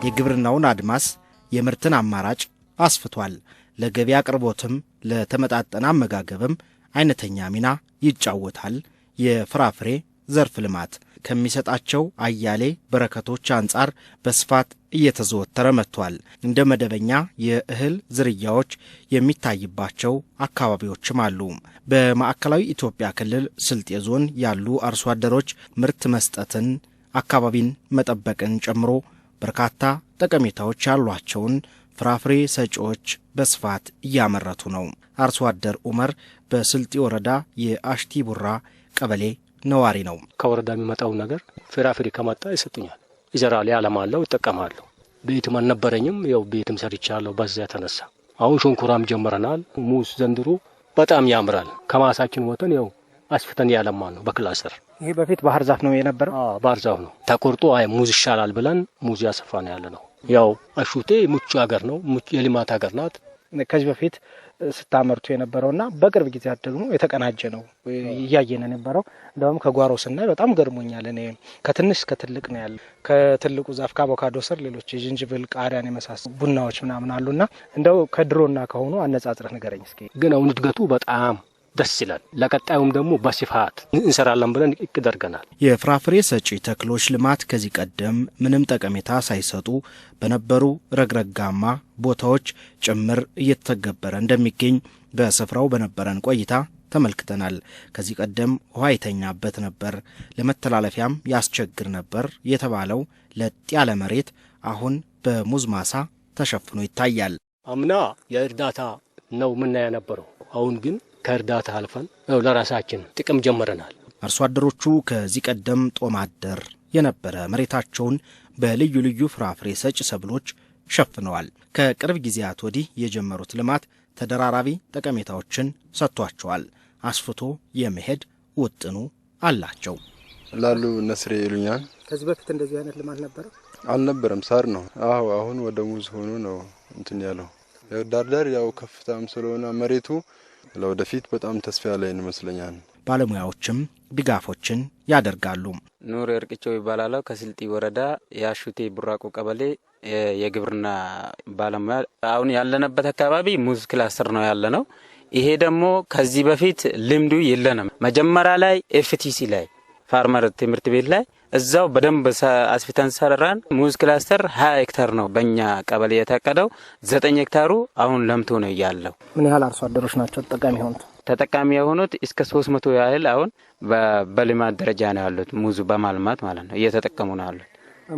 የግብርናውን አድማስ የምርትን አማራጭ አስፍቷል። ለገበያ አቅርቦትም ለተመጣጠነ አመጋገብም አይነተኛ ሚና ይጫወታል። የፍራፍሬ ዘርፍ ልማት ከሚሰጣቸው አያሌ በረከቶች አንጻር በስፋት እየተዘወተረ መጥቷል። እንደ መደበኛ የእህል ዝርያዎች የሚታይባቸው አካባቢዎችም አሉ። በማዕከላዊ ኢትዮጵያ ክልል ስልጤ ዞን ያሉ አርሶ አደሮች ምርት መስጠትን፣ አካባቢን መጠበቅን ጨምሮ በርካታ ጠቀሜታዎች ያሏቸውን ፍራፍሬ ሰጪዎች በስፋት እያመረቱ ነው። አርሶ አደር ኡመር በስልጤ ወረዳ የአሽቲ ቡራ ቀበሌ ነዋሪ ነው። ከወረዳ የሚመጣው ነገር ፍራፍሬ ከመጣ ይሰጡኛል። ይዘራል፣ ያለማለው፣ ይጠቀማለሁ። ቤትም አልነበረኝም፣ ያው ቤትም ሰርቻለሁ። በዛ ተነሳ አሁን ሸንኮራም ጀምረናል። ሙዝ ዘንድሮ በጣም ያምራል። ከማሳችን ወተን ያው አስፍተን ያለማን ነው በክላስተር። ይሄ በፊት ባህር ዛፍ ነው የነበረው? ባህር ዛፍ ነው ተቆርጦ ሙዝ ይሻላል ብለን ሙዝ ያሰፋን ያለ ነው። ያው አሹቴ ምቹ ሀገር ነው፣ ምቹ የልማት ሀገር ናት። ከዚህ በፊት ስታመርቱ የነበረውና በቅርብ ጊዜያት ደግሞ የተቀናጀ ነው እያየን የነበረው። እንደውም ከጓሮ ስናይ በጣም ገርሞኛል። እኔ ከትንሽ ከትልቅ ነው ያለ። ከትልቁ ዛፍ ከአቮካዶ ስር ሌሎች የዝንጅብል ቃሪያን የመሳሰሉ ቡናዎች ምናምን አሉና እንደው ከድሮና ከሆኑ አነጻጽረህ ንገረኝ እስኪ። ግን አሁን እድገቱ በጣም ደስ ይላል። ለቀጣዩም ደግሞ በስፋት እንሰራለን ብለን እቅድ አድርገናል። የፍራፍሬ ሰጪ ተክሎች ልማት ከዚህ ቀደም ምንም ጠቀሜታ ሳይሰጡ በነበሩ ረግረጋማ ቦታዎች ጭምር እየተተገበረ እንደሚገኝ በስፍራው በነበረን ቆይታ ተመልክተናል። ከዚህ ቀደም ውሃ የተኛበት ነበር፣ ለመተላለፊያም ያስቸግር ነበር የተባለው ለጥ ያለ መሬት አሁን በሙዝ ማሳ ተሸፍኖ ይታያል። አምና የእርዳታ ነው ምናያ ነበረው። አሁን ግን ከእርዳታ አልፈን ለራሳችን ጥቅም ጀምረናል። አርሶ አደሮቹ ከዚህ ቀደም ጦም አደር የነበረ መሬታቸውን በልዩ ልዩ ፍራፍሬ ሰጪ ሰብሎች ሸፍነዋል። ከቅርብ ጊዜያት ወዲህ የጀመሩት ልማት ተደራራቢ ጠቀሜታዎችን ሰጥቷቸዋል። አስፍቶ የመሄድ ውጥኑ አላቸው። ላሉ ነስሬ ይሉኛል። ከዚህ በፊት እንደዚህ አይነት ልማት ነበረ? አልነበረም፣ ሳር ነው። አሁን ወደ ሙዝ ሆኖ ነው እንትን ያለው። ዳርዳር ያው ከፍታም ስለሆነ መሬቱ ለወደፊት በጣም ተስፋ ያለው ይመስለኛል። ባለሙያዎችም ድጋፎችን ያደርጋሉ። ኑር እርቅቸው ይባላል። ከስልጤ ወረዳ የአሹቴ ቡራቆ ቀበሌ የግብርና ባለሙያ። አሁን ያለንበት አካባቢ ሙዝ ክላስተር ነው ያለነው። ይሄ ደግሞ ከዚህ በፊት ልምዱ የለንም። መጀመሪያ ላይ ኤፍቲሲ ላይ ፋርመር ትምህርት ቤት ላይ እዛው በደንብ አስፍተን ሰራን። ሙዝ ክላስተር 20 ሄክታር ነው በእኛ ቀበሌ የተቀደው። 9 ሄክታሩ አሁን ለምቶ ነው ያለው። ምን ያህል አርሶ አደሮች ናቸው ተጠቃሚ የሆኑት? እስከ 300 ያህል አሁን በልማት ደረጃ ነው ያሉት። ሙዙ በማልማት ማለት ነው እየተጠቀሙ ነው ያሉት።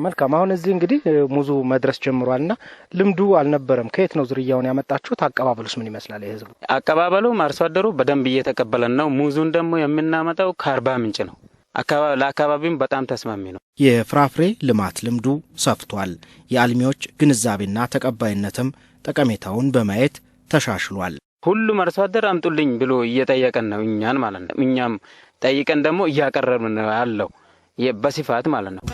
መልካም። አሁን እዚህ እንግዲህ ሙዙ መድረስ ጀምሯልና ልምዱ አልነበረም። ከየት ነው ዝርያውን ያመጣችሁት? አቀባበሉስ ምን ይመስላል? የህዝቡ አቀባበሉ አርሶ አደሩ በደንብ እየተቀበለን ነው። ሙዙን ደግሞ የምናመጣው ከአርባ ምንጭ ነው። ለአካባቢም በጣም ተስማሚ ነው። የፍራፍሬ ልማት ልምዱ ሰፍቷል። የአልሚዎች ግንዛቤና ተቀባይነትም ጠቀሜታውን በማየት ተሻሽሏል። ሁሉም አርሶ አደር አምጡልኝ ብሎ እየጠየቀን ነው እኛን ማለት ነው። እኛም ጠይቀን ደግሞ እያቀረብን ነው ያለው በስፋት ማለት ነው።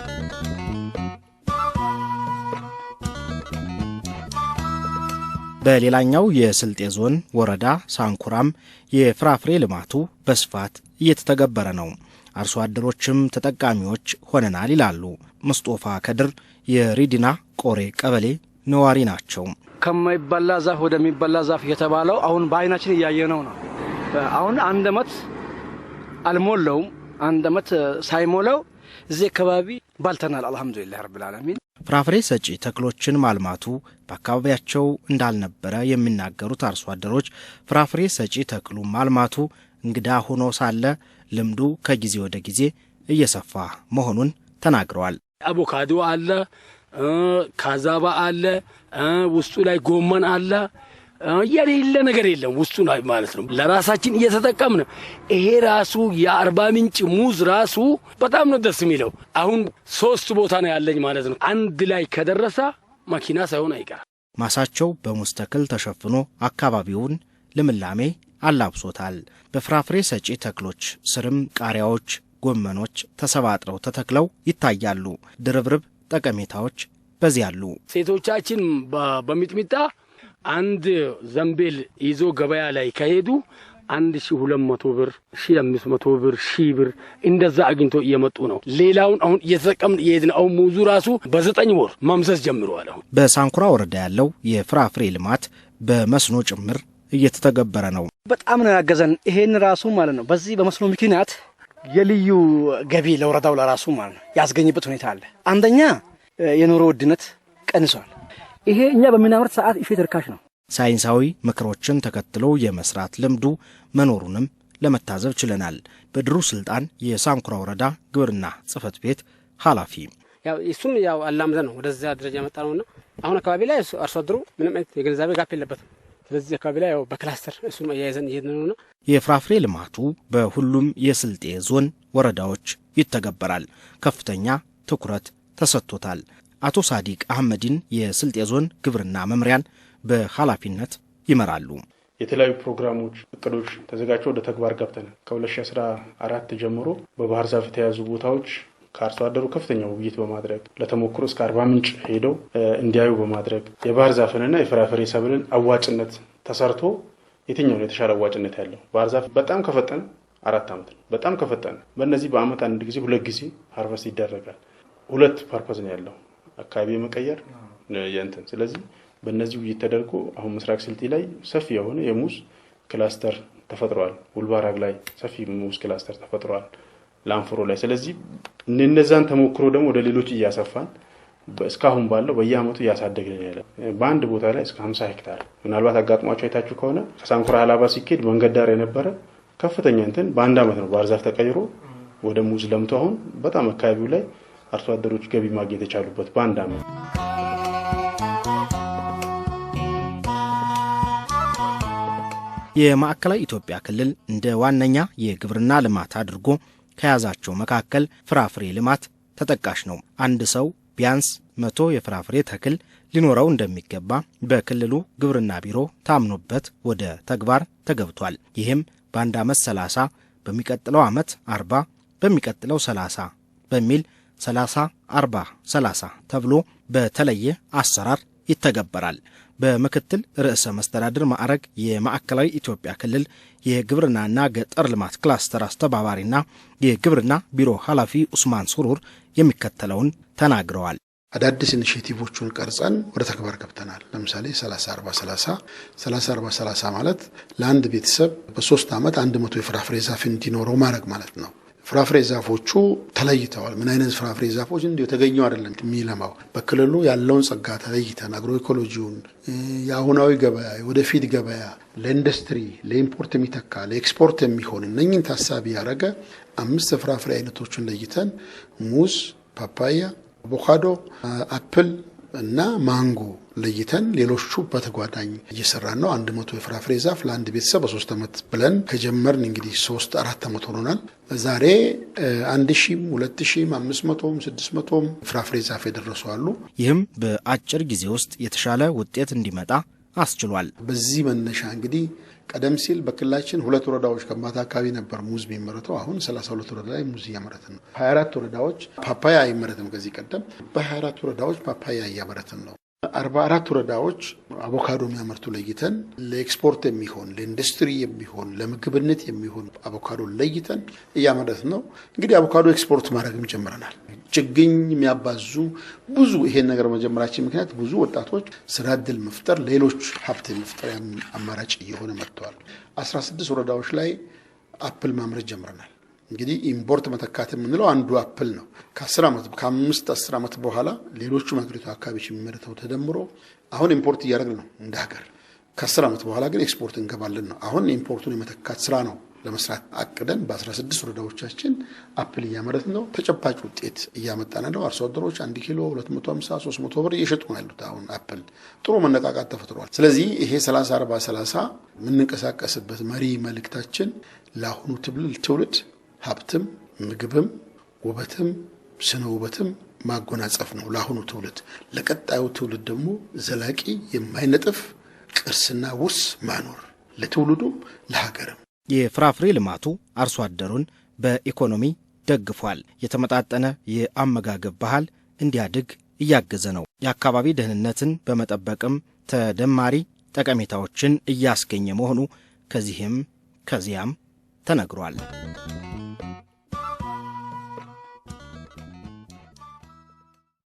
በሌላኛው የስልጤ ዞን ወረዳ ሳንኩራም የፍራፍሬ ልማቱ በስፋት እየተተገበረ ነው። አርሶ አደሮችም ተጠቃሚዎች ሆነናል ይላሉ። ሙስጦፋ ከድር የሪዲና ቆሬ ቀበሌ ነዋሪ ናቸው። ከማይበላ ዛፍ ወደሚበላ ዛፍ የተባለው አሁን በአይናችን እያየነው ነው። አሁን አንድ አመት አልሞላውም። አንድ አመት ሳይሞላው እዚህ አካባቢ ባልተናል። አልহামዱሊላህ ረብል ዓለሚን። ፍራፍሬ ሰጪ ተክሎችን ማልማቱ በአካባቢያቸው እንዳልነበረ የሚናገሩት አርሶ አደሮች ፍራፍሬ ሰጪ ተክሉ ማልማቱ እንግዳ ሆኖ ሳለ ልምዱ ከጊዜ ወደ ጊዜ እየሰፋ መሆኑን ተናግረዋል። አቮካዶ አለ፣ ካዛባ አለ፣ ውስጡ ላይ ጎመን አለ። የሌለ ነገር የለም ውስጡ ላይ ማለት ነው። ለራሳችን እየተጠቀምን ይሄ ራሱ የአርባ ምንጭ ሙዝ ራሱ በጣም ነው ደስ የሚለው። አሁን 3 ቦታ ነው ያለኝ ማለት ነው። አንድ ላይ ከደረሰ መኪና ሳይሆን አይቀር። ማሳቸው በሙዝ ተክል ተሸፍኖ አካባቢውን ልምላሜ አላብሶታል። በፍራፍሬ ሰጪ ተክሎች ስርም ቃሪያዎች፣ ጎመኖች ተሰባጥረው ተተክለው ይታያሉ። ድርብርብ ጠቀሜታዎች በዚህ ያሉ። ሴቶቻችን በሚጥሚጣ አንድ ዘንቤል ይዞ ገበያ ላይ ከሄዱ 1200 ብር 1500 ብር 1000 ብር እንደዛ አግኝቶ እየመጡ ነው። ሌላውን አሁን እየተጠቀምን እየሄድን አሁን ሙዙ ራሱ በ9 ወር ማምሰስ ጀምሯል። አሁን በሳንኩራ ወረዳ ያለው የፍራፍሬ ልማት በመስኖ ጭምር እየተተገበረ ነው። በጣም ነው ያገዘን ይሄን ራሱ ማለት ነው። በዚህ በመስኖ ምክንያት የልዩ ገቢ ለወረዳው ለራሱ ማለት ነው ያስገኝበት ሁኔታ አለ። አንደኛ የኑሮ ውድነት ቀንሷል። ይሄ እኛ በምናመርት ሰዓት እሸት ርካሽ ነው። ሳይንሳዊ ምክሮችን ተከትሎ የመስራት ልምዱ መኖሩንም ለመታዘብ ችለናል። በድሩ ስልጣን የሳንኩራ ወረዳ ግብርና ጽሕፈት ቤት ኃላፊ ያው እሱም ያው አላምዘ ነው ወደዛ ደረጃ መጣ ነውና አሁን አካባቢ ላይ አርሶ አደሩ ምንም አይነት የግንዛቤ ጋፕ የለበትም። ስለዚህ አካባቢ ላይ ያው በክላስተር እሱም ያይዘን ይሄድነውና የፍራፍሬ ልማቱ በሁሉም የስልጤ ዞን ወረዳዎች ይተገበራል። ከፍተኛ ትኩረት ተሰጥቶታል። አቶ ሳዲቅ አህመድን የስልጤ ዞን ግብርና መምሪያን በኃላፊነት ይመራሉ። የተለያዩ ፕሮግራሞች፣ እቅዶች ተዘጋጅተው ወደ ተግባር ገብተናል። ከ2014 ጀምሮ በባህር ዛፍ የተያዙ ቦታዎች ከአርሶ አደሩ ከፍተኛ ውይይት በማድረግ ለተሞክሮ እስከ 40 ምንጭ ሄደው እንዲያዩ በማድረግ የባህር ዛፍንና የፍራፍሬ ሰብልን አዋጭነት ተሰርቶ የትኛው ነው የተሻለ አዋጭነት ያለው ባህር ዛፍ በጣም ከፈጠነ 4 ዓመት ነው። በጣም ከፈጠነ በእነዚህ በአመት አንድ ጊዜ 2 ጊዜ ሃርቨስት ይደረጋል። 2 ፐርፐዝ ነው ያለው አካባቢ መቀየር የእንትን ስለዚህ በእነዚህ ውይይት ተደርጎ አሁን ምስራቅ ስልጤ ላይ ሰፊ የሆነ የሙዝ ክላስተር ተፈጥሯል። ውልባራግ ላይ ሰፊ ሙዝ ክላስተር ተፈጥሯል። ላንፍሮ ላይ ስለዚህ እነዛን ተሞክሮ ደግሞ ወደ ሌሎች እያሰፋን እስካሁን ባለው በየአመቱ እያሳደግን ያለ በአንድ ቦታ ላይ እስከ 50 ሄክታር ምናልባት አጋጥሟቸው አይታችሁ ከሆነ ከሳንኩራ ሀላባ ሲኬድ መንገድ ዳር የነበረ ከፍተኛ እንትን በአንድ አመት ነው ባህር ዛፍ ተቀይሮ ወደ ሙዝ ለምቶ አሁን በጣም አካባቢው ላይ አርሶ አደሮች ገቢ ማግኘት የቻሉበት በአንድ አመት። የማዕከላዊ ኢትዮጵያ ክልል እንደ ዋነኛ የግብርና ልማት አድርጎ ከያዛቸው መካከል ፍራፍሬ ልማት ተጠቃሽ ነው። አንድ ሰው ቢያንስ 100 የፍራፍሬ ተክል ሊኖረው እንደሚገባ በክልሉ ግብርና ቢሮ ታምኖበት ወደ ተግባር ተገብቷል። ይህም በአንድ አመት 30 በሚቀጥለው አመት 40 በሚቀጥለው 30 በሚል 30 40 30 ተብሎ በተለየ አሰራር ይተገበራል። በምክትል ርዕሰ መስተዳድር ማዕረግ የማዕከላዊ ኢትዮጵያ ክልል የግብርናና ገጠር ልማት ክላስተር አስተባባሪና የግብርና ቢሮ ኃላፊ ኡስማን ሱሩር የሚከተለውን ተናግረዋል። አዳዲስ ኢኒሼቲቮቹን ቀርጸን ወደ ተግባር ገብተናል። ለምሳሌ 30 40 30 30 40 30 ማለት ለአንድ ቤተሰብ በ3 አመት 100 የፍራፍሬ ዛፍ እንዲኖረው ማድረግ ማለት ነው። ፍራፍሬ ዛፎቹ ተለይተዋል። ምን አይነት ፍራፍሬ ዛፎች እንዲሁ ተገኘው አይደለም የሚለማው በክልሉ ያለውን ጸጋ ተለይተን አግሮ ኢኮሎጂውን የአሁናዊ ገበያ ወደፊት ገበያ ለኢንዱስትሪ ለኢምፖርት የሚተካ ለኤክስፖርት የሚሆን እነኝን ታሳቢ ያደረገ 5 ፍራፍሬ አይነቶችን ለይተን ሙዝ፣ ፓፓያ፣ አቮካዶ፣ አፕል እና ማንጎ ለይተን ሌሎቹ በተጓዳኝ እየሰራን ነው። 100 የፍራፍሬ ዛፍ ለአንድ ቤተሰብ በ3 አመት ብለን ከጀመርን እንግዲህ 3-4 አመት ሆኖናል። ዛሬ 1000 2000 500 600 ፍራፍሬ ዛፍ የደረሱ አሉ። ይህም በአጭር ጊዜ ውስጥ የተሻለ ውጤት እንዲመጣ አስችሏል። በዚህ መነሻ እንግዲህ ቀደም ሲል በክልላችን 2 ወረዳዎች ከማታ አካባቢ ነበር ሙዝ የሚመረተው። አሁን 32 ወረዳ ላይ ሙዝ እያመረትን ነው። 24 ወረዳዎች ፓፓያ አይመረትም። ከዚህ ቀደም በ24 ወረዳዎች ፓፓያ እያመረትን ነው። 44 ወረዳዎች አቮካዶ የሚያመርቱ ለይተን ለኤክስፖርት የሚሆን ለኢንዱስትሪ የሚሆን ለምግብነት የሚሆን አቮካዶ ለይተን እያመረትን ነው። እንግዲህ አቮካዶ ኤክስፖርት ማድረግም ጀምረናል። ችግኝ የሚያባዙ ብዙ ይሄን ነገር መጀመራችን ምክንያት ብዙ ወጣቶች ስራ ዕድል መፍጠር ሌሎች ሀብት መፍጠር አማራጭ እየሆነ መጥተዋል። 16 ወረዳዎች ላይ አፕል ማምረት ጀምረናል። እንግዲህ ኢምፖርት መተካት የምንለው አንዱ አፕል ነው። ከ10 ዓመት ከ5-10 ዓመት በኋላ ሌሎቹ ማግሪቱ አካባቢዎች የሚመረተው ተደምሮ አሁን ኢምፖርት እያደረግን ነው እንደ ሀገር። ከ10 ዓመት በኋላ ግን ኤክስፖርት እንገባለን ነው። አሁን ኢምፖርቱን የመተካት ስራ ነው ለመስራት አቅደን በ16 ወረዳዎቻችን አፕል እያመረትን ነው። ተጨባጭ ውጤት እያመጣን ነው። አርሶ አደሮች 1 ኪሎ 250 300 ብር እየሸጡ ነው ያሉት። አሁን አፕል ጥሩ መነቃቃት ተፈጥሯል። ስለዚህ ይሄ 30 40 30 የምንንቀሳቀስበት መሪ መልእክታችን ለአሁኑ ትውልድ ሀብትም ምግብም ውበትም ስነ ውበትም ማጎናጸፍ ነው ለአሁኑ ትውልድ። ለቀጣዩ ትውልድ ደግሞ ዘላቂ የማይነጥፍ ቅርስና ውርስ ማኖር ለትውልዱም ለሀገርም። የፍራፍሬ ልማቱ አርሶ አደሩን በኢኮኖሚ ደግፏል። የተመጣጠነ የአመጋገብ ባህል እንዲያድግ እያገዘ ነው። የአካባቢ ደህንነትን በመጠበቅም ተደማሪ ጠቀሜታዎችን እያስገኘ መሆኑ ከዚህም ከዚያም ተነግሯል።